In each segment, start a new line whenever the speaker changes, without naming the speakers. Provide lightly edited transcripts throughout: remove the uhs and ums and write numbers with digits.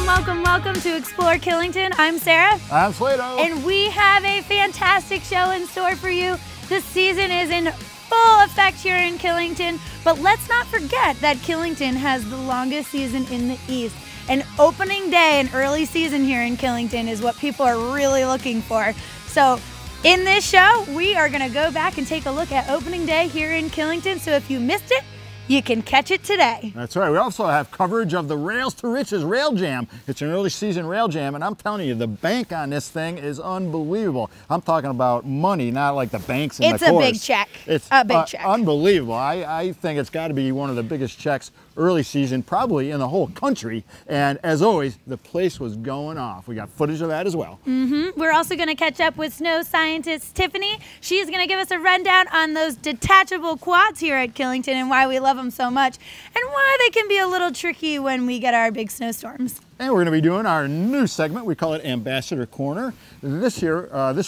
Welcome to Explore Killington. I'm Sara.
I'm Slado.
And we have a fantastic show in store for you. This season is in full effect here in Killington, but let's not forget that Killington has the longest season in the East. And opening day and early season here in Killington is what people are really looking for. So in this show, we are gonna go back and take a look at opening day here in Killington. So if you missed it, you can catch it today.
That's right. We also have coverage of the Rails to Riches Rail Jam. It's an early season rail jam, and I'm telling you, the bank on this thing is unbelievable. I'm talking about money, not like the banks in the course.
It's a big check.
It's
a big check.
Unbelievable. I think it's got to be one of the biggest checks early season, probably in the whole country. And as always, the place was going off. We got footage of that as well.
We're also going to catch up with snow scientist Tiffany. She's going to give us a rundown on those detachable quads here at Killington and why we love them so much and why they can be a little tricky when we get our big snowstorms.
And we're going to be doing our new segment. We call it Ambassador Corner. This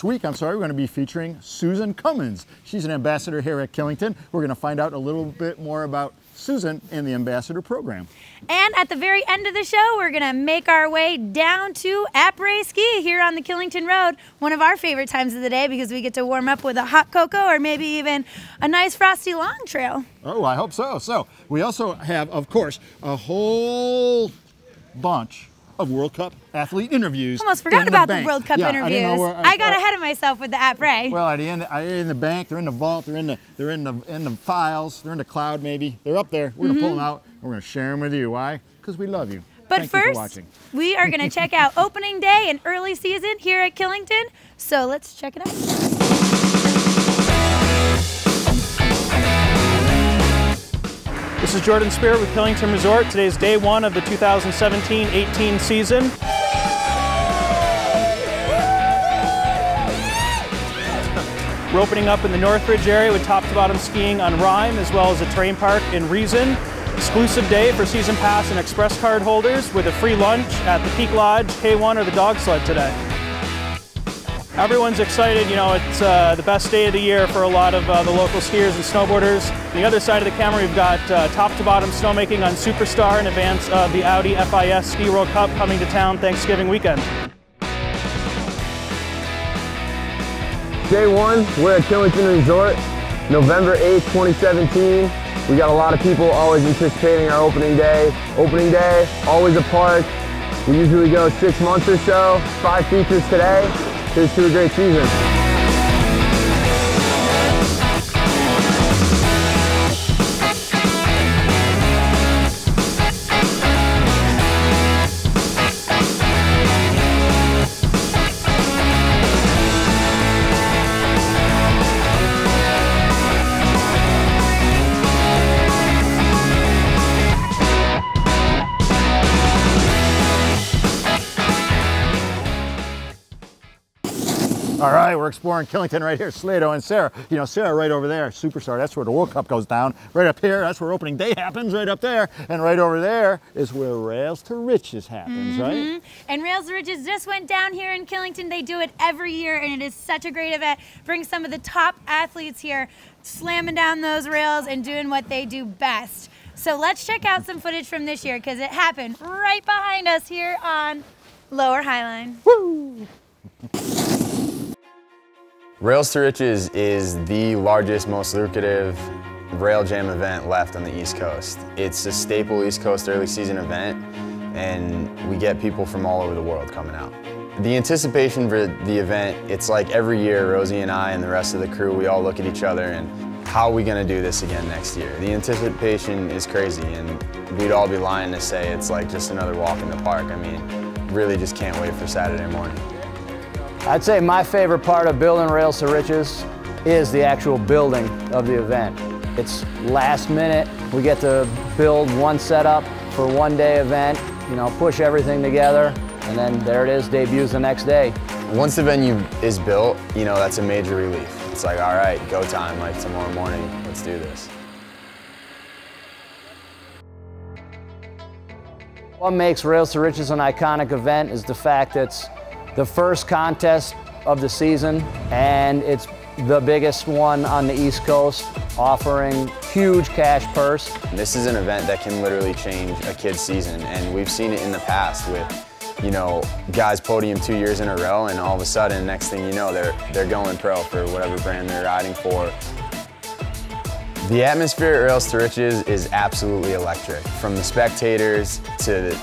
week, we're going to be featuring Susan Cummins. She's an ambassador here at Killington. We're going to find out a little bit more about Susan and the ambassador program.
And at the very end of the show, we're going to make our way down to Après Ski here on the Killington Road. One of our favorite times of the day because we get to warm up with a hot cocoa or maybe even a nice frosty long trail.
Oh, I hope so. So we also have, of course, a whole bunch of World Cup athlete interviews.
Almost forgot about the World Cup interviews. I got ahead of myself with the Après.
Well, at the end, in the bank, they're in the vault, they're in the files, they're in the cloud maybe. They're up there. We're gonna pull them out and we're gonna share them with you. Why? Because we love you.
But first, we are gonna check out opening day and early season here at Killington. So let's check it out.
This is Jordan Spear with Killington Resort. Today's day one of the 2017-18 season. We're opening up in the Northridge area with top-to-bottom skiing on Rime, as well as a terrain park in Reason. Exclusive day for season pass and express card holders with a free lunch at the Peak Lodge, K1, or the Dog Sled today. Everyone's excited, you know, it's the best day of the year for a lot of the local skiers and snowboarders. On the other side of the camera, we've got top-to-bottom snowmaking on Superstar in advance of the Audi FIS Ski World Cup coming to town Thanksgiving weekend.
Day one, we're at Killington Resort, November 8th, 2017. We got a lot of people always anticipating our opening day. Opening day, always a park. We usually go 6 months or so, 5 features today. Here's to a great season.
All right, we're exploring Killington right here. Slado and Sara. You know, Sara right over there, Superstar, that's where the World Cup goes down. Right up here, that's where opening day happens, right up there. And right over there is where Rails to Riches happens, right?
And Rails to Riches just went down here in Killington. They do it every year, and it is such a great event. Brings some of the top athletes here, slamming down those rails and doing what they do best. So let's check out some footage from this year, because it happened right behind us here on Lower Highline.
Woo!
Rails to Riches is the largest, most lucrative rail jam event left on the East Coast. It's a staple East Coast early season event, and we get people from all over the world coming out. The anticipation for the event, it's like every year Rosie and I and the rest of the crew, we all look at each other and how are we going to do this again next year? The anticipation is crazy, and we'd all be lying to say it's like just another walk in the park. I mean, really just can't wait for Saturday morning.
I'd say my favorite part of building Rails to Riches is the actual building of the event. It's last minute. We get to build one setup for one day event, you know, push everything together, and then there it is, debuts the next day.
Once the venue is built, you know, that's a major relief. It's like, all right, go time, like tomorrow morning, let's do this.
What makes Rails to Riches an iconic event is the fact that it's the first contest of the season, and it's the biggest one on the East Coast. offering huge cash purse.
This is an event that can literally change a kid's season, and we've seen it in the past with, you know, guys podium 2 years in a row, and all of a sudden, next thing you know, they're going pro for whatever brand they're riding for. The atmosphere at Rails to Riches is absolutely electric, from the spectators to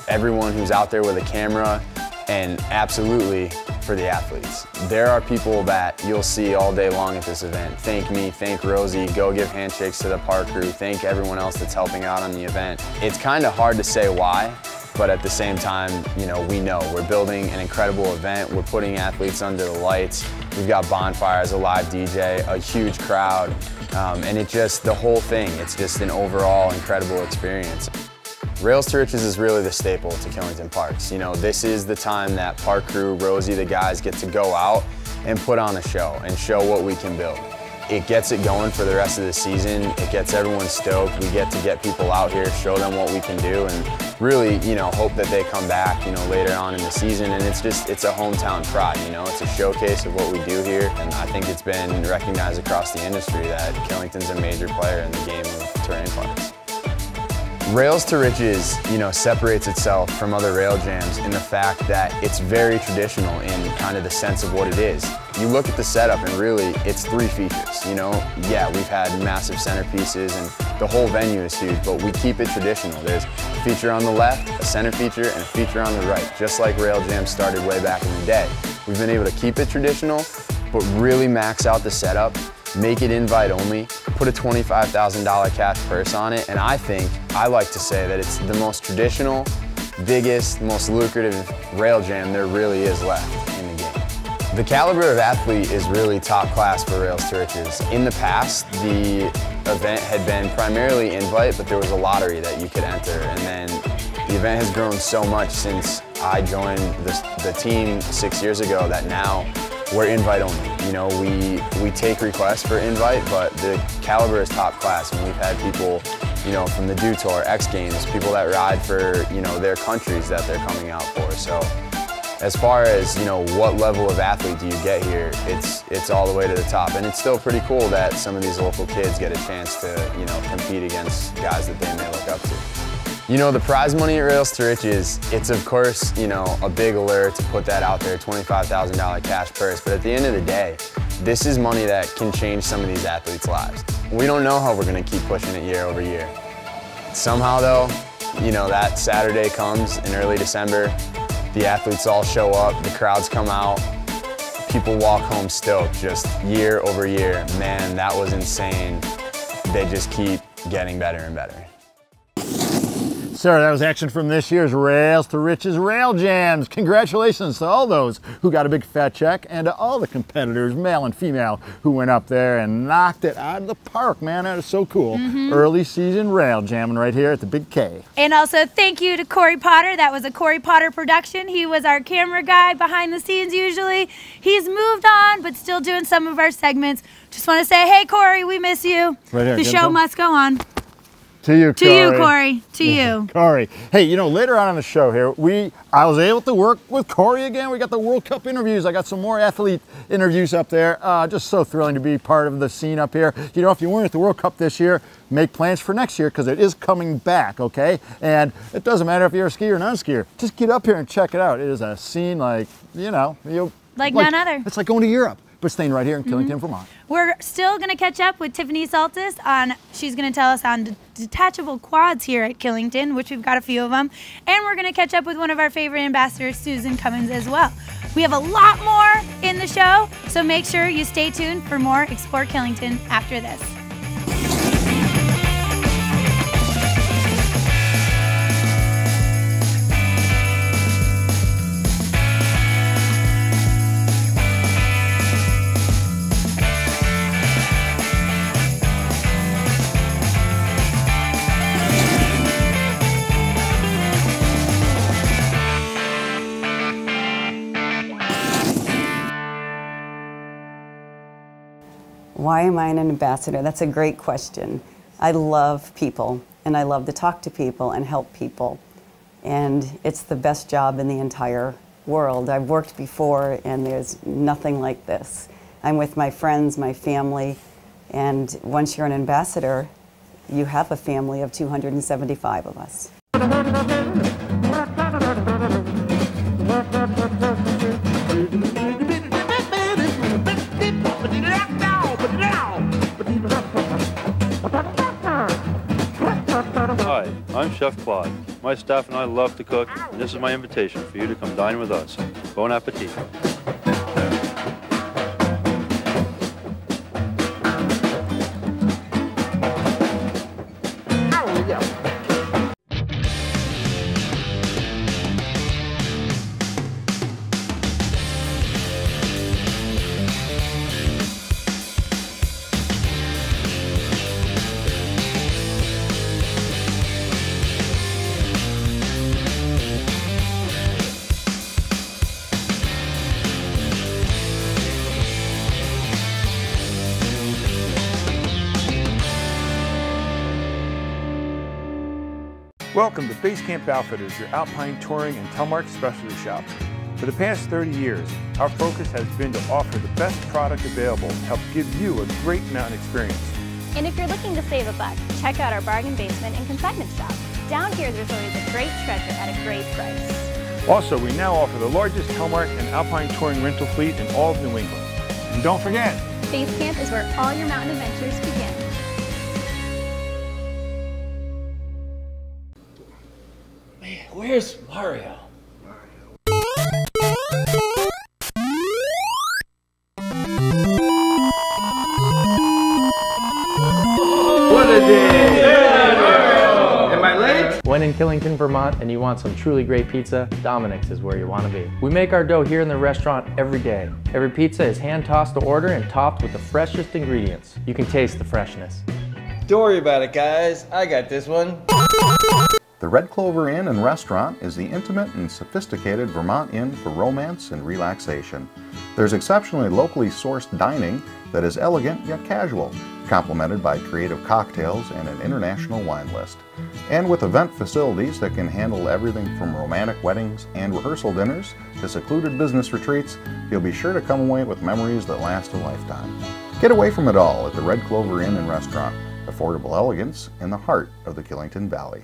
everyone who's out there with a camera, and absolutely for the athletes. There are people that you'll see all day long at this event. Thank me, thank Rosie, go give handshakes to the park crew, thank everyone else that's helping out on the event. It's kind of hard to say why, but at the same time, you know, we know we're building an incredible event. We're putting athletes under the lights. We've got bonfires, a live DJ, a huge crowd, and it just, the whole thing, it's just an overall incredible experience. Rails to Riches is really the staple to Killington Parks. You know, this is the time that park crew, Rosie, the guys get to go out and put on a show and show what we can build. It gets it going for the rest of the season. It gets everyone stoked. We get to get people out here, show them what we can do, and really, you know, hope that they come back, you know, later on in the season. And it's just, it's a hometown pride, you know, it's a showcase of what we do here. And I think it's been recognized across the industry that Killington's a major player in the game of terrain parks. Rails to Riches, you know, separates itself from other rail jams in the fact that it's very traditional in kind of the sense of what it is. You look at the setup and really it's 3 features, you know. Yeah, we've had massive centerpieces and the whole venue is huge, but we keep it traditional. There's a feature on the left, a center feature, and a feature on the right, just like rail jams started way back in the day. We've been able to keep it traditional, but really max out the setup, make it invite only, put a $25,000 cash purse on it, and I like to say that it's the most traditional, biggest, most lucrative rail jam there really is left in the game. The caliber of athlete is really top class for Rails to Riches. In the past, the event had been primarily invite, but there was a lottery that you could enter, and then the event has grown so much since I joined the team 6 years ago that now we're invite only. You know, we take requests for invite, but the caliber is top class, and we've had people, you know, from the Dew Tour, X Games, people that ride for, you know, their countries that they're coming out for. So as far as, you know, what level of athlete do you get here, it's all the way to the top. And it's still pretty cool that some of these local kids get a chance to, you know, compete against guys that they may look up to. You know, the prize money at Rails to Riches, it's of course, you know, a big allure to put that out there, $25,000 cash purse, but at the end of the day, this is money that can change some of these athletes' lives. We don't know how we're gonna keep pushing it year over year. Somehow though, you know, that Saturday comes in early December, the athletes all show up, the crowds come out, people walk home stoked, just year over year. Man, that was insane. They just keep getting better and better.
Sara, that was action from this year's Rails to Riches Rail Jams. Congratulations to all those who got a big fat check and to all the competitors, male and female, who went up there and knocked it out of the park. Man, that is so cool. Early season rail jamming right here at the Big K.
And also thank you to Corey Potter. That was a Corey Potter production. He was our camera guy behind the scenes usually. He's moved on, but still doing some of our segments. Just want to say, hey Corey, we miss you.
Right here,
the show must go on.
To you, Corey.
To you, Corey. To you.
Corey. Hey, you know, later on in the show here, I was able to work with Corey again. We got the World Cup interviews. I got some more athlete interviews up there. Just so thrilling to be part of the scene up here. You know, if you weren't at the World Cup this year, make plans for next year because it is coming back, okay? And it doesn't matter if you're a skier or non-skier. Just get up here and check it out. It is a scene like, you know,
like none other.
It's like going to Europe. But staying right here in Killington, Vermont.
We're still going to catch up with Tiffany Saltis on, she's going to tell us on detachable quads here at Killington, which we've got a few of them. And we're going to catch up with one of our favorite ambassadors, Susan Cummins, as well. We have a lot more in the show, so make sure you stay tuned for more Explore Killington after this.
Why am I an ambassador? That's a great question. I love people, and I love to talk to people and help people. And it's the best job in the entire world. I've worked before, and there's nothing like this. I'm with my friends, my family, And once you're an ambassador, you have a family of 275 of us.
Hi, I'm Chef Claude. My staff and I love to cook, and this is my invitation for you to come dine with us. Bon appetit.
Welcome to Base Camp Outfitters, your alpine touring and telemark specialty shop. For the past 30 years, our focus has been to offer the best product available to help give you a great mountain experience.
And if you're looking to save a buck, check out our bargain basement and consignment shop. Down here, there's always a great treasure at a great price.
Also, we now offer the largest telemark and alpine touring rental fleet in all of New England. And don't forget,
Base Camp is where all your mountain adventures begin.
Where's Mario?
What a day! Am I late?
When in Killington, Vermont, and you want some truly great pizza, Dominic's is where you want to be. We make our dough here in the restaurant every day. Every pizza is hand-tossed to order and topped with the freshest ingredients. You can taste the freshness.
Don't worry about it, guys. I got this one.
The Red Clover Inn and Restaurant is the intimate and sophisticated Vermont inn for romance and relaxation. There's exceptionally locally sourced dining that is elegant yet casual, complemented by creative cocktails and an international wine list. And with event facilities that can handle everything from romantic weddings and rehearsal dinners to secluded business retreats, you'll be sure to come away with memories that last a lifetime. Get away from it all at the Red Clover Inn and Restaurant, affordable elegance in the heart of the Killington Valley.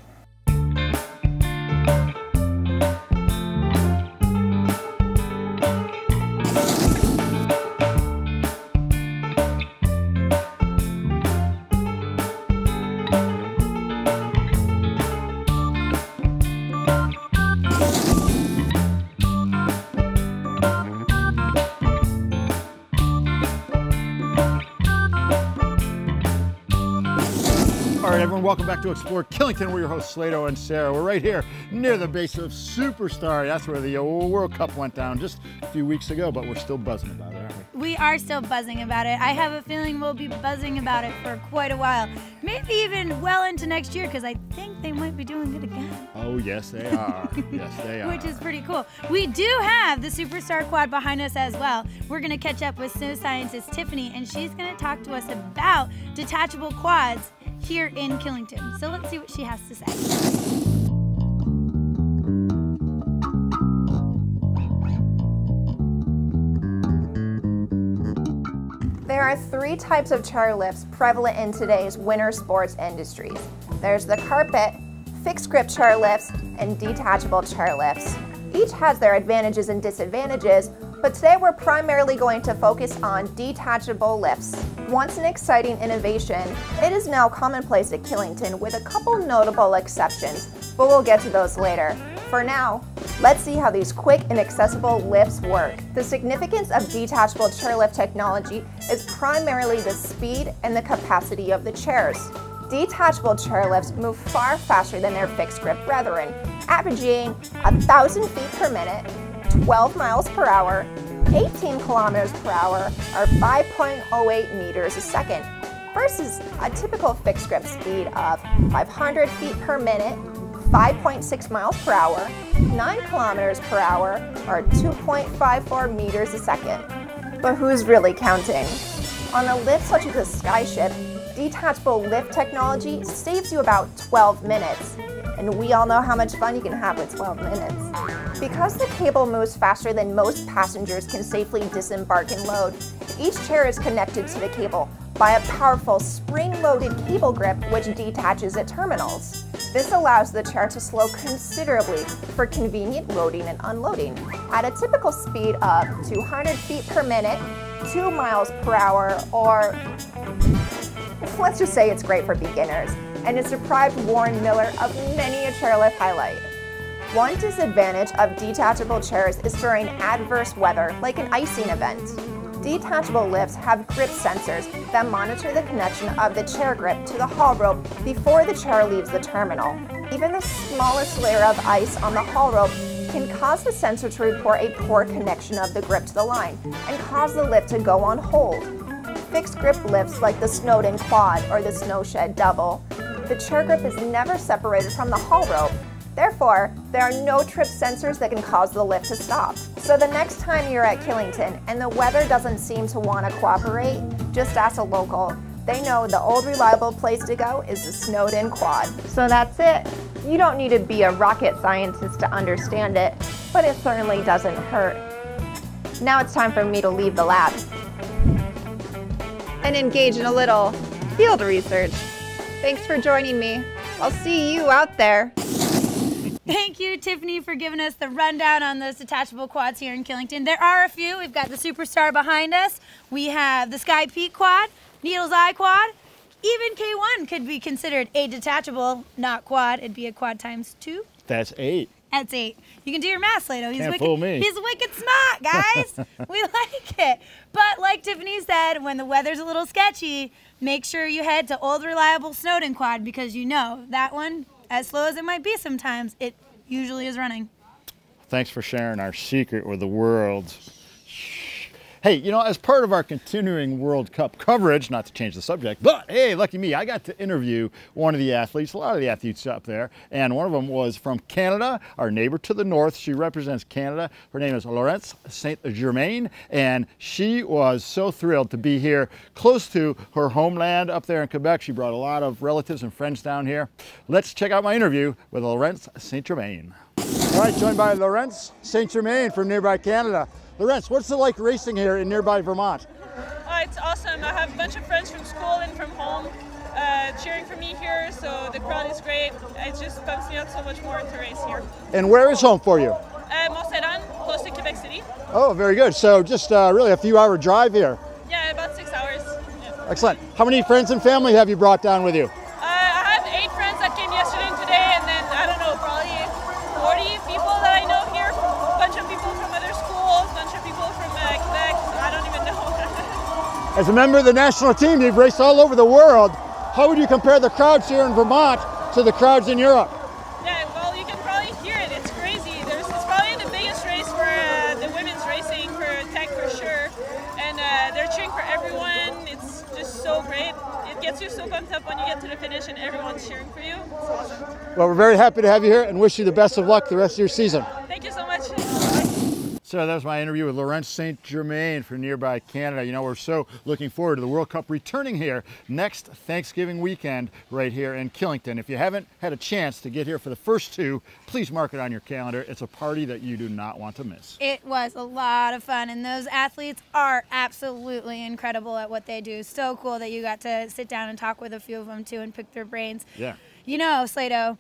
All right, everyone, welcome back to Explore Killington. We're your hosts, Slado and Sarah. We're right here near the base of Superstar. That's where the World Cup went down just a few weeks ago, but we're still buzzing about it, aren't we?
We are still buzzing about it. I have a feeling we'll be buzzing about it for quite a while. Maybe even well into next year, because I think they might be doing it again.
Oh, yes, they are. Yes, they are.
Which is pretty cool. We do have the Superstar Quad behind us as well. We're going to catch up with snow scientist Tiffany, and she's going to talk to us about detachable quads here in Killington. So let's see what she has to say.
There are three types of chairlifts prevalent in today's winter sports industries. There's the carpet, fixed grip chairlifts, and detachable chairlifts. Each has their advantages and disadvantages, but today we're primarily going to focus on detachable lifts. Once an exciting innovation, it is now commonplace at Killington with a couple notable exceptions, but we'll get to those later. For now, let's see how these quick and accessible lifts work. The significance of detachable chairlift technology is primarily the speed and the capacity of the chairs. Detachable chairlifts move far faster than their fixed grip brethren, averaging 1,000 feet per minute, 12 miles per hour, 18 kilometers per hour, or 5.08 meters a second, versus a typical fixed grip speed of 500 feet per minute, 5.6 miles per hour, 9 kilometers per hour, or 2.54 meters a second. But who's really counting? On a lift such as a skyship, detachable lift technology saves you about 12 minutes. And we all know how much fun you can have with 12 minutes. Because the cable moves faster than most passengers can safely disembark and load, each chair is connected to the cable by a powerful spring-loaded cable grip which detaches at terminals. This allows the chair to slow considerably for convenient loading and unloading at a typical speed of 200 feet per minute, 2 miles per hour, or let's just say it's great for beginners, and it's deprived Warren Miller of many a chairlift highlight. One disadvantage of detachable chairs is during adverse weather, like an icing event. Detachable lifts have grip sensors that monitor the connection of the chair grip to the haul rope before the chair leaves the terminal. Even the smallest layer of ice on the haul rope can cause the sensor to report a poor connection of the grip to the line and cause the lift to go on hold. Fixed grip lifts like the Snowden Quad or the Snowshed Double, the chair grip is never separated from the haul rope. Therefore, there are no trip sensors that can cause the lift to stop. So the next time you're at Killington and the weather doesn't seem to want to cooperate, just ask a local. They know the old reliable place to go is the Snowden Quad. So that's it. You don't need to be a rocket scientist to understand it, but it certainly doesn't hurt. Now it's time for me to leave the lab and engage in a little field research. Thanks for joining me. I'll see you out there.
Thank you, Tiffany, for giving us the rundown on those detachable quads here in Killington. There are a few. We've got the Superstar behind us. We have the Sky Peak Quad, Needle's Eye Quad. Even K1 could be considered a detachable, not quad. It'd be a quad times 2.
That's 8.
That's 8. You can do your math, Slado.
Can't fool me.
He's wicked smart, guys. We like it. But like Tiffany said, when the weather's a little sketchy, make sure you head to Old Reliable Snowden Quad because you know that one, as slow as it might be sometimes, it usually is running.
Thanks for sharing our secret with the world. Hey, you know, as part of our continuing World Cup coverage, not to change the subject, but hey, lucky me, I got to interview one of the athletes, a lot of the athletes up there, and one of them was from Canada, our neighbor to the north. She represents Canada. Her name is Laurence St. Germain, and she was so thrilled to be here close to her homeland up there in Quebec. She brought a lot of relatives and friends down here. Let's check out my interview with Laurence St. Germain. All right, joined by Laurence St. Germain from nearby Canada. Laurence, what's it like racing here in nearby Vermont?
It's awesome. I have a bunch of friends from school and from home cheering for me here, so the crowd is great. It just pumps me up so much more to race here.
And where is home for you?
Montserrat, close to Quebec City.
Oh, very good. So just really a few-hour drive here.
Yeah, about 6 hours. Yeah.
Excellent. How many friends and family have you brought down with you?
I have 8 friends that came yesterday and today, and then, I don't know, probably 40 people that I know here. A bunch of people from other schools, a bunch of people from Quebec. I don't even know.
As a member of the national team, you've raced all over the world. How would you compare the crowds here in Vermont to the crowds in Europe?
Yeah, well, you can probably hear it. It's crazy. It's probably the biggest race for the women's racing, for tech for sure. And they're cheering for everyone. It's just so great. It gets you so pumped up when you get to the finish and everyone's cheering for you. It's awesome.
Well, we're very happy to have you here and wish you the best of luck the rest of your season.
Thank you so much.
So that was my interview with Laurence St. Germain from nearby Canada. You know, we're so looking forward to the World Cup returning here next Thanksgiving weekend right here in Killington. If you haven't had a chance to get here for the first 2, please mark it on your calendar. It's a party that you do not want to miss.
It was a lot of fun, and those athletes are absolutely incredible at what they do. So cool that you got to sit down and talk with a few of them too and pick their brains.
Yeah.
You know, Slado,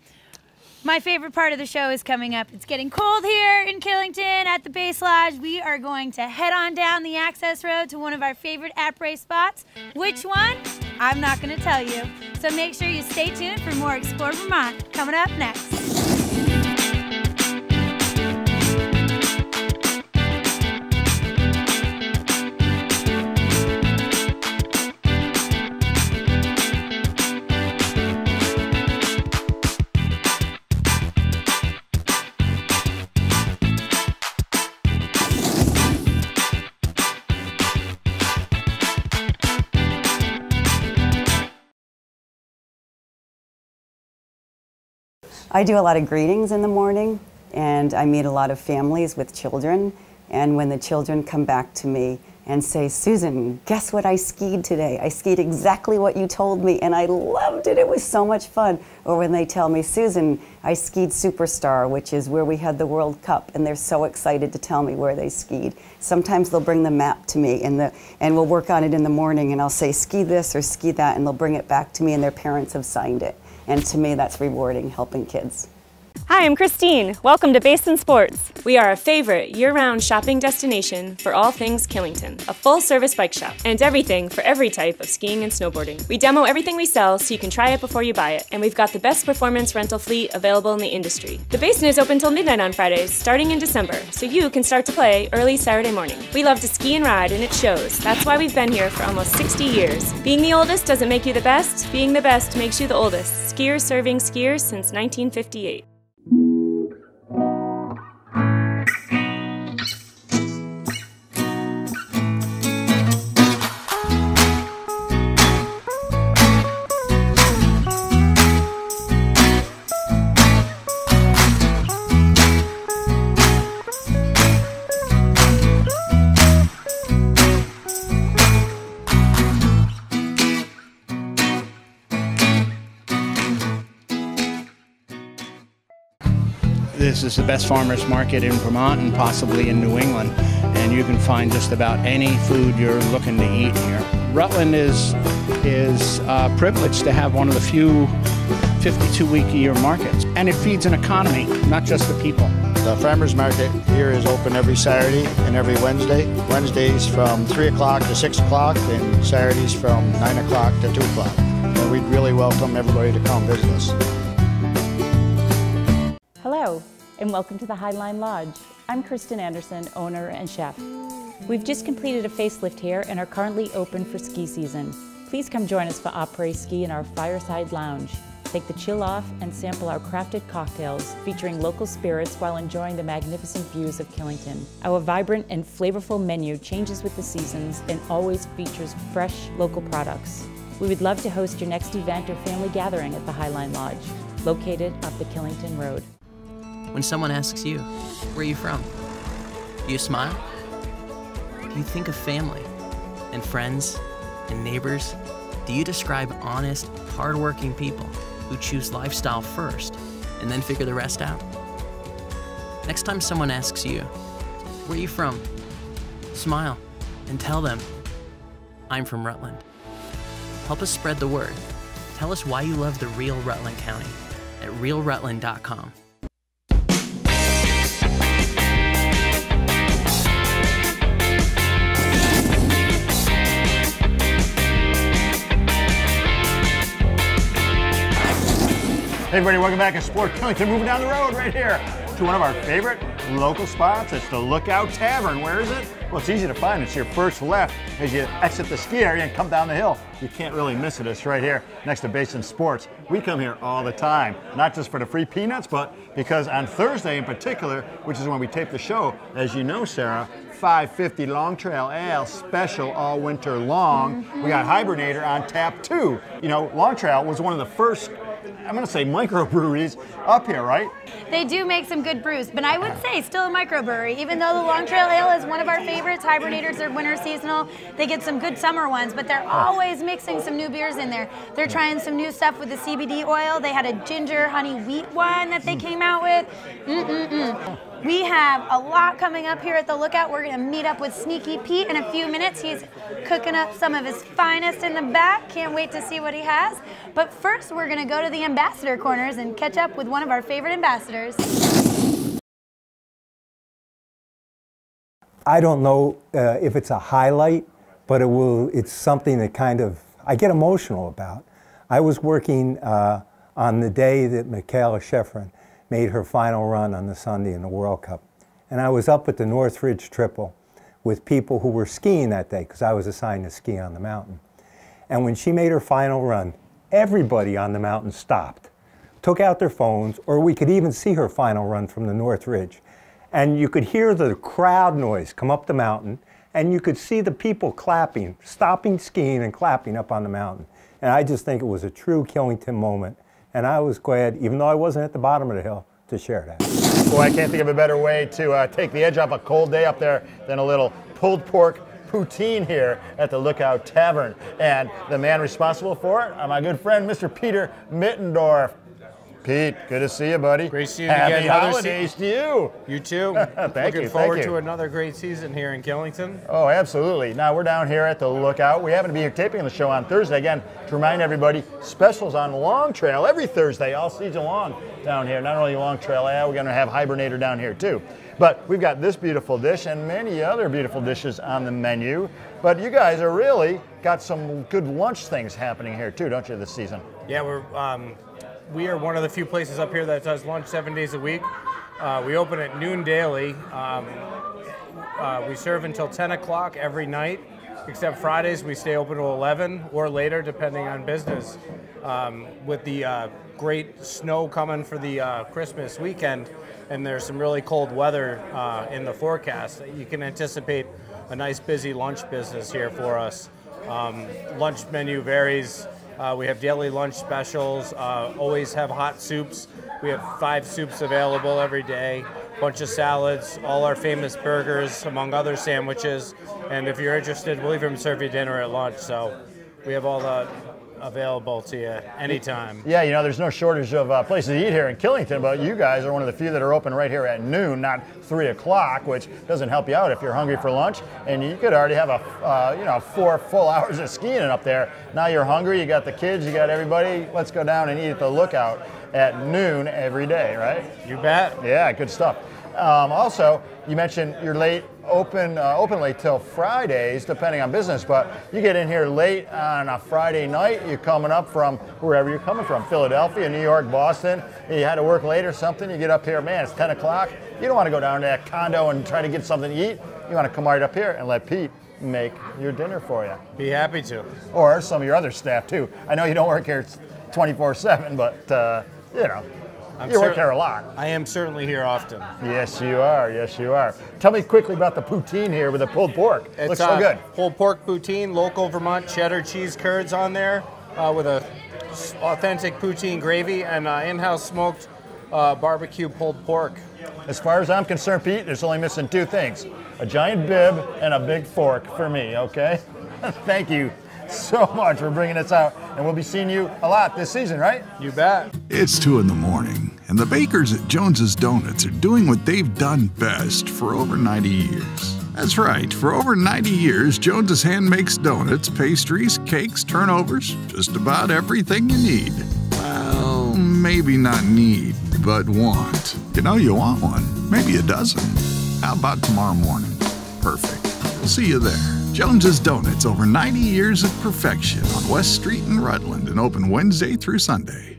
my favorite part of the show is coming up. It's getting cold here in Killington at the Base Lodge. We are going to head on down the access road to one of our favorite après spots. Which one? I'm not going to tell you. So make sure you stay tuned for more Explore Vermont coming up next.
I do a lot of greetings in the morning, and I meet a lot of families with children, and when the children come back to me and say, Susan, guess what I skied today? I skied exactly what you told me, and I loved it. It was so much fun. Or when they tell me, Susan, I skied Superstar, which is where we had the World Cup, and they're so excited to tell me where they skied. Sometimes they'll bring the map to me, and we'll work on it in the morning, and I'll say, ski this or ski that, and they'll bring it back to me, and their parents have signed it. And to me, that's rewarding, helping kids.
Hi, I'm Christine. Welcome to Basin Sports. We are a favorite year-round shopping destination for all things Killington, a full-service bike shop, and everything for every type of skiing and snowboarding. We demo everything we sell so you can try it before you buy it, and we've got the best performance rental fleet available in the industry. The Basin is open till midnight on Fridays, starting in December, so you can start to play early Saturday morning. We love to ski and ride, and it shows. That's why we've been here for almost 60 years. Being the oldest doesn't make you the best. Being the best makes you the oldest. Skiers serving skiers since 1958.
This is the best farmers market in Vermont and possibly in New England, and you can find just about any food you're looking to eat here. Rutland is privileged to have one of the few 52-week-a-year markets, and it feeds an economy, not just the people.
The farmers market here is open every Saturday and every Wednesday. Wednesdays from 3 o'clock to 6 o'clock, and Saturdays from 9 o'clock to 2 o'clock. And we'd really welcome everybody to come visit us.
Hello, and welcome to the Highline Lodge. I'm Kristen Anderson, owner and chef. We've just completed a facelift here and are currently open for ski season. Please come join us for après-ski in our fireside lounge. Take the chill off and sample our crafted cocktails featuring local spirits while enjoying the magnificent views of Killington. Our vibrant and flavorful menu changes with the seasons and always features fresh local products. We would love to host your next event or family gathering at the Highline Lodge, located off the Killington Road.
When someone asks you, where are you from? Do you smile? Do you think of family and friends and neighbors? Do you describe honest, hardworking people who choose lifestyle first and then figure the rest out? Next time someone asks you, where are you from? Smile and tell them, I'm from Rutland. Help us spread the word. Tell us why you love the real Rutland County at realrutland.com.
Hey everybody, welcome back to Explore Killington. Moving down the road right here to one of our favorite local spots. It's the Lookout Tavern. Where is it? Well, it's easy to find. It's your first left as you exit the ski area and come down the hill. You can't really miss it. It's right here next to Basin Sports. We come here all the time, not just for the free peanuts, but because on Thursday in particular, which is when we tape the show, as you know, Sarah, 550 Long Trail Ale special all winter long. We got Hibernator on tap too. You know, Long Trail was one of the first, I'm going to say, microbreweries up here, right?
They do make some good brews, but I would say still a microbrewery. Even though the Long Trail Ale is one of our favorites, Hibernators are winter seasonal. They get some good summer ones, but they're always mixing some new beers in there. They're trying some new stuff with the CBD oil. They had a ginger honey wheat one that they came out with. We have a lot coming up here at the Lookout. We're going to meet up with Sneaky Pete in a few minutes. He's cooking up some of his finest in the back. Can't wait to see what he has. But first, we're going to go to the ambassador corners and catch up with one of our favorite ambassadors.
I don't know if it's a highlight, but it's something that kind of I get emotional about. I was working on the day that Michaela Schifrin made her final run on the Sunday in the World Cup. And I was up at the Northridge Triple with people who were skiing that day, because I was assigned to ski on the mountain. And when she made her final run, everybody on the mountain stopped, took out their phones, or we could even see her final run from the Northridge. And you could hear the crowd noise come up the mountain, and you could see the people clapping, stopping skiing and clapping up on the mountain. And I just think it was a true Killington moment. And I was glad, even though I wasn't at the bottom of the hill, to share that.
Boy, I can't think of a better way to take the edge off a cold day up there than a little pulled pork poutine here at the Lookout Tavern. And the man responsible for it, my good friend, Mr. Peter Mittendorf. Pete, good to see you, buddy.
Great seeing you
Happy
again.
holidays to you.
You too.
Looking
forward to another great season here in Killington.
Oh, absolutely. Now, we're down here at the Lookout. We happen to be here taping the show on Thursday. Again, to remind everybody, specials on Long Trail every Thursday, all season long down here. Not only Long Trail, we're going to have Hibernator down here too. But we've got this beautiful dish and many other beautiful dishes on the menu. But you guys are really got some good lunch things happening here too, don't you, this season?
Yeah, we are one of the few places up here that does lunch 7 days a week. We open at noon daily. We serve until 10 o'clock every night, except Fridays we stay open till 11 or later, depending on business. With the great snow coming for the Christmas weekend, and there's some really cold weather in the forecast, you can anticipate a nice busy lunch business here for us. Lunch menu varies. We have daily lunch specials, always have hot soups. We have 5 soups available every day, bunch of salads, all our famous burgers, among other sandwiches. And if you're interested, we'll even serve you dinner at lunch. So we have all the available to you anytime.
Yeah, you know, there's no shortage of places to eat here in Killington, but you guys are one of the few that are open right here at noon, not 3 o'clock, which doesn't help you out if you're hungry for lunch. And you could already have a 4 full hours of skiing up there. Now you're hungry, you got the kids, you got everybody. Let's go down and eat at the Lookout at noon every day, right?
You bet.
Yeah, good stuff. Also, you mentioned you're open late till Fridays, depending on business, but you get in here late on a Friday night, you're coming up from wherever you're coming from, Philadelphia, New York, Boston, you had to work late or something, you get up here, man, it's 10 o'clock, you don't want to go down to that condo and try to get something to eat, you want to come right up here and let Pete make your dinner for you.
Be happy to.
Or some of your other staff too. I know you don't work here 24/7, but you know, you work here a lot.
I am certainly here often.
Yes, you are. Yes, you are. Tell me quickly about the poutine here with the pulled pork. Looks so good.
Pulled pork poutine, local Vermont cheddar cheese curds on there with a authentic poutine gravy and in-house smoked barbecue pulled pork.
As far as I'm concerned, Pete, there's only missing 2 things. A giant bib and a big fork for me, okay? Thank you so much for bringing us out, and we'll be seeing you a lot this season, right?
You bet.
It's 2 in the morning, and the bakers at Jones's Donuts are doing what they've done best for over 90 years. That's right, for over 90 years, Jones's hand makes donuts, pastries, cakes, turnovers, just about everything you need. Well, maybe not need, but want. You know you want one, maybe a dozen. How about tomorrow morning? Perfect. We'll see you there. Jones's Donuts, over 90 years of perfection on West Street in Rutland and open Wednesday through Sunday.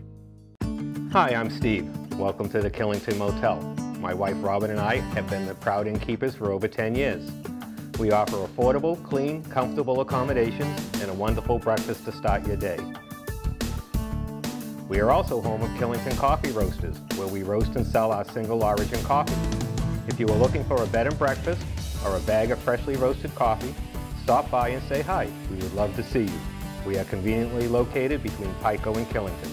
Hi, I'm Steve. Welcome to the Killington Motel. My wife Robin and I have been the proud innkeepers for over 10 years. We offer affordable, clean, comfortable accommodations and a wonderful breakfast to start your day. We are also home of Killington Coffee Roasters, where we roast and sell our single origin coffee. If you are looking for a bed and breakfast or a bag of freshly roasted coffee, stop by and say hi. We would love to see you. We are conveniently located between Pico and Killington.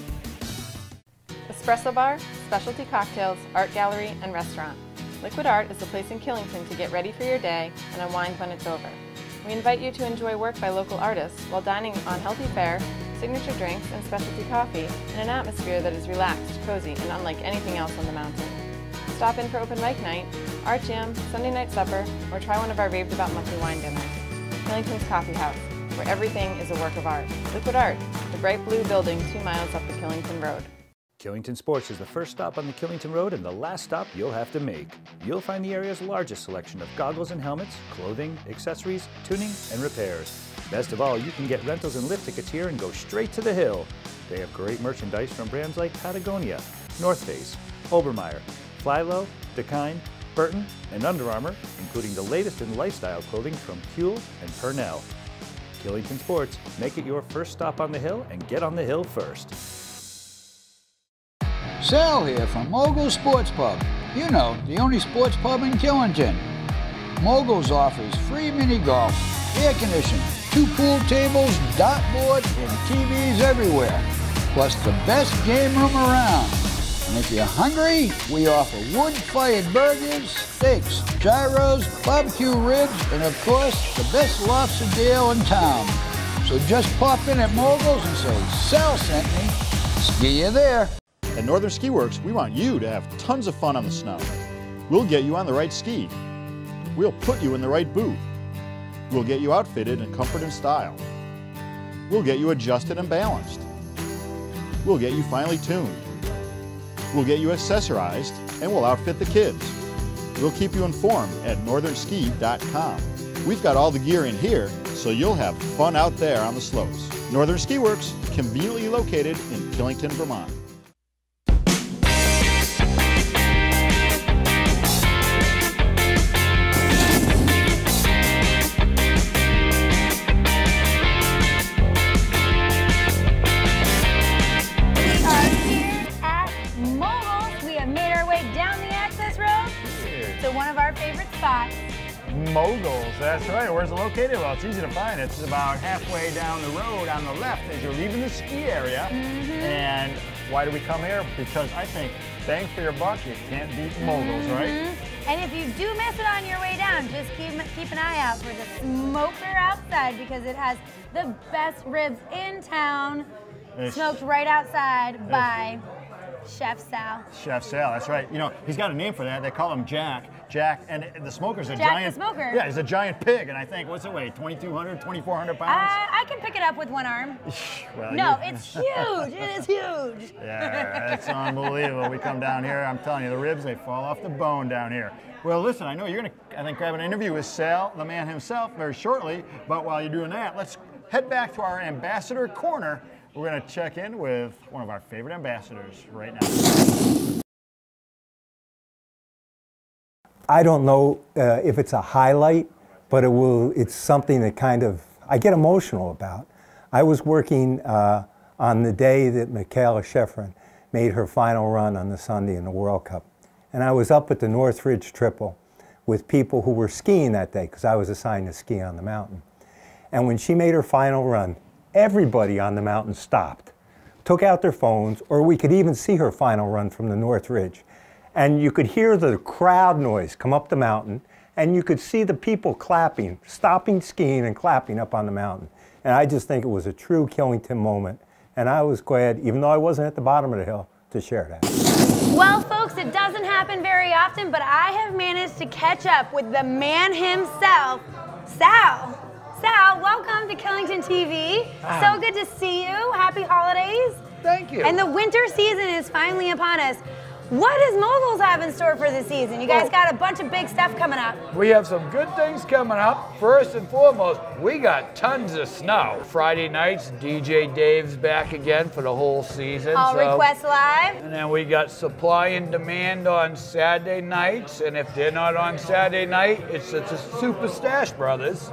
Espresso bar, specialty cocktails, art gallery, and restaurant. Liquid Art is the place in Killington to get ready for your day and unwind when it's over. We invite you to enjoy work by local artists while dining on healthy fare, signature drinks, and specialty coffee in an atmosphere that is relaxed, cozy, and unlike anything else on the mountain. Stop in for open mic night, art jam, Sunday night supper, or try one of our raved about monthly wine dinners. Killington's Coffee House, where everything is a work of art. Liquid Art, the bright blue building 2 miles up the Killington Road.
Killington Sports is the first stop on the Killington Road and the last stop you'll have to make. You'll find the area's largest selection of goggles and helmets, clothing, accessories, tuning, and repairs. Best of all, you can get rentals and lift tickets here and go straight to the hill. They have great merchandise from brands like Patagonia, North Face, Obermeyer, Flylow, Dakine, Burton, and Under Armour, including the latest in lifestyle clothing from Kuehl and Purnell. Killington Sports, make it your first stop on the hill and get on the hill first.
Sal here from Moguls Sports Pub. You know, the only sports pub in Killington. Moguls offers free mini golf, air conditioning, 2 pool tables, dartboard, and TVs everywhere. Plus the best game room around. And if If you're hungry, we offer wood-fired burgers, steaks, gyros, barbecue ribs, and of course, the best lobster deal in town. So just pop in at Moguls and say, Sal sent me. See you there.
At Northern Ski Works, we want you to have tons of fun on the snow. We'll get you on the right ski. We'll put you in the right boot. We'll get you outfitted in comfort and style. We'll get you adjusted and balanced. We'll get you finely tuned. We'll get you accessorized, and we'll outfit the kids. We'll keep you informed at northernski.com. We've got all the gear in here, so you'll have fun out there on the slopes. Northern Ski Works, conveniently located in Killington, Vermont.
One of our favorite spots.
Moguls, that's right. Where's it located? Well, it's easy to find. It's about halfway down the road on the left as you're leaving the ski area. And why do we come here? Because I think bang for your buck, you can't beat Moguls, right?
And if you do miss it on your way down, just keep an eye out for the smoker outside because it has the best ribs in town, smoked right outside by Chef Sal.
Chef Sal, that's right. You know, he's got a name for that. They call him Jack. Jack, and the smoker's a
Jack
giant.
The smoker.
Yeah, he's a giant pig, and I think, what's it weigh? 2,200, 2,400 pounds?
I can pick it up with one arm.
Well,
no, it's huge. It is huge.
Yeah, that's unbelievable. We come down here, I'm telling you, the ribs, they fall off the bone down here. Well, listen, I know you're going to, I think, grab an interview with Sal, the man himself, very shortly. But while you're doing that, let's head back to our ambassador corner. We're going to check in with one of our favorite ambassadors right now.
I don't know if it's a highlight, but it's something that kind of, I get emotional about. I was working on the day that Michaela Schifrin made her final run on the Sunday in the World Cup. And I was up at the North Ridge Triple with people who were skiing that day, because I was assigned to ski on the mountain. And when she made her final run, everybody on the mountain stopped, took out their phones, or we could even see her final run from the North Ridge. And you could hear the crowd noise come up the mountain, and you could see the people clapping, stopping skiing and clapping up on the mountain. And I just think it was a true Killington moment. And I was glad, even though I wasn't at the bottom of the hill, to share that.
Well, folks, it doesn't happen very often, but I have managed to catch up with the man himself, Sal. Sal, welcome to Killington TV. So good to see you. Happy holidays.
Thank you.
And the winter season is finally upon us. What does Moguls have in store for the season? You guys got a bunch of big stuff coming up.
We have some good things coming up. First and foremost, we got tons of snow. Friday nights, DJ Dave's back again for the whole season.
All requests live.
And then we got supply and demand on Saturday nights. And if they're not on Saturday night, it's the Super Stash Brothers,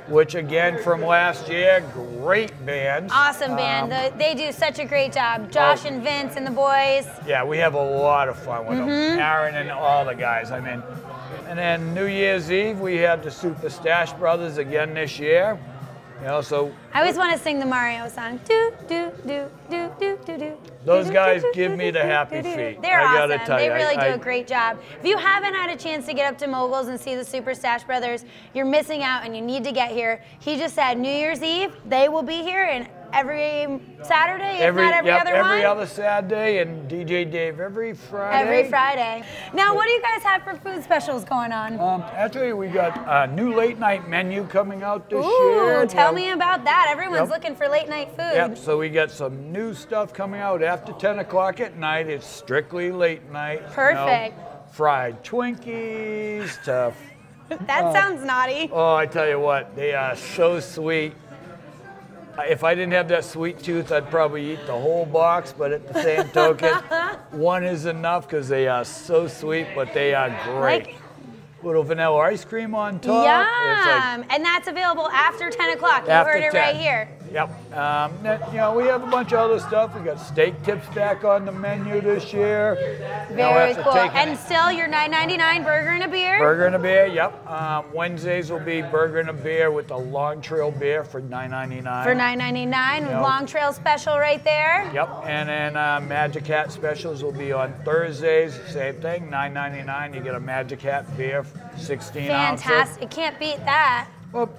which again from last year, great bands.
Awesome band. They do such a great job. Josh and Vince and the boys.
Yeah, we have a lot of fun with them. Aaron and all the guys, I mean. And then New Year's Eve, we have the Super Stash Brothers again this year. You know, so
I always want to sing the Mario song. Do, do, do, do, do, do, do.
Those guys give me the happy feet.
They're
I
awesome.
gotta tell
They
you,
really do a great job. If you haven't had a chance to get up to Moguls and see the Super Stash Brothers, you're missing out and you need to get here. He just said New Year's Eve, they will be here, and every Saturday, if not every other one?
Every other Saturday, and DJ Dave every Friday.
Every Friday. Now, what do you guys have for food specials going on?
Actually, we got a new late night menu coming out this
Ooh,
year.
tell me about that. Everyone's looking for late night food.
Yep, so we got some new stuff coming out after 10 o'clock at night. It's strictly late night.
Perfect.
You know, fried Twinkies to...
That sounds naughty.
Oh, I tell you what, they are so sweet. If I didn't have that sweet tooth, I'd probably eat the whole box, but at the same token, one is enough because they are so sweet, but they are great. Little vanilla ice cream on top.
Yum! And that's available after 10 o'clock. You heard it right here.
Yep. You know, we have a bunch of other stuff. We got steak tips back on the menu this year.
Very cool. And still your $9.99 burger and a beer?
Burger and a beer, yep. Wednesdays will be burger and a beer with the Long Trail beer for $9.99.
For $9.99, Long Trail special right there.
Yep, and then Magic Hat specials will be on Thursdays. Same thing, $9.99. You get a Magic Hat beer, 16 ounces.
Fantastic. Can't beat that.
Well,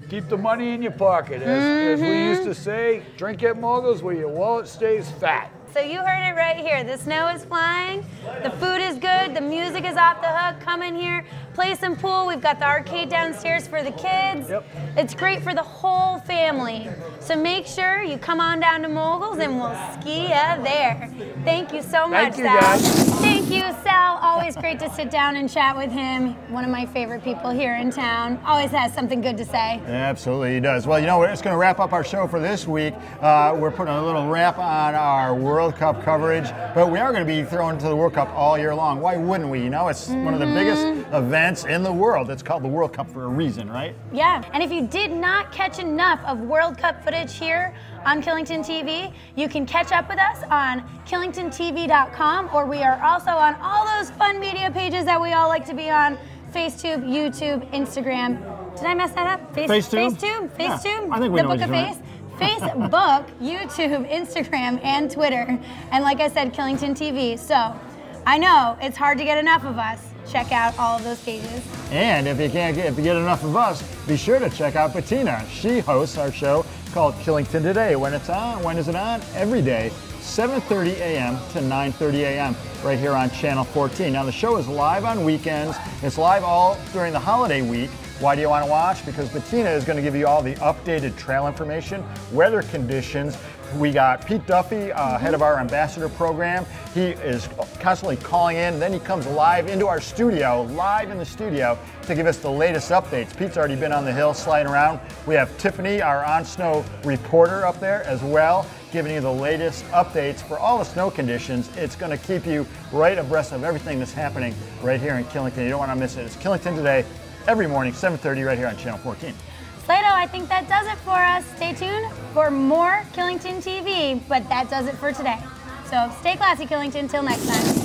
keep the money in your pocket. As we used to say, drink at Moguls where your wallet stays fat.
So you heard it right here. The snow is flying, the food is good, the music is off the hook. Come in here, play some pool. We've got the arcade downstairs for the kids.
Yep.
It's great for the whole family. So make sure you come on down to Moguls and we'll ski ya there. Thank you so much, Sal. Thank you, Sal. Always great to sit down and chat with him. One of my favorite people here in town. Always has something good to say.
Absolutely, he does. Well, you know, we're just going to wrap up our show for this week. We're putting a little wrap on our World Cup coverage, but we are going to be thrown to the World Cup all year long. Why wouldn't we? You know, it's one of the biggest events in the world. It's called the World Cup for a reason, right?
Yeah, and if you did not catch enough of World Cup footage here on Killington TV, you can catch up with us on KillingtonTV.com, or we are also on all those fun media pages that we all like to be on: Facetube, YouTube, Instagram. Did I mess that up?
Facetube?
Facetube?
Yeah, I think we know
Book
what
of
you're
Face? Facebook, YouTube, Instagram, and Twitter. And like I said, Killington TV. So I know it's hard to get enough of us. Check out all of those pages.
And if you get enough of us, be sure to check out Bettina. She hosts our show called Killington Today. When it's on, when is it on? Every day, 7:30 a.m. to 9:30 a.m. right here on Channel 14. Now the show is live on weekends. It's live all during the holiday week. Why do you want to watch? Because Bettina is going to give you all the updated trail information, weather conditions. We got Pete Duffy, head of our ambassador program. He is constantly calling in. Then he comes live into our studio, live in the studio, to give us the latest updates. Pete's already been on the hill sliding around. We have Tiffany, our on-snow reporter, up there as well, giving you the latest updates for all the snow conditions. It's going to keep you right abreast of everything that's happening right here in Killington. You don't want to miss it. It's Killington Today, every morning, 7:30 right here on Channel 14.
Slado, I think that does it for us. Stay tuned for more Killington TV, but that does it for today. So stay classy, Killington. Till next time.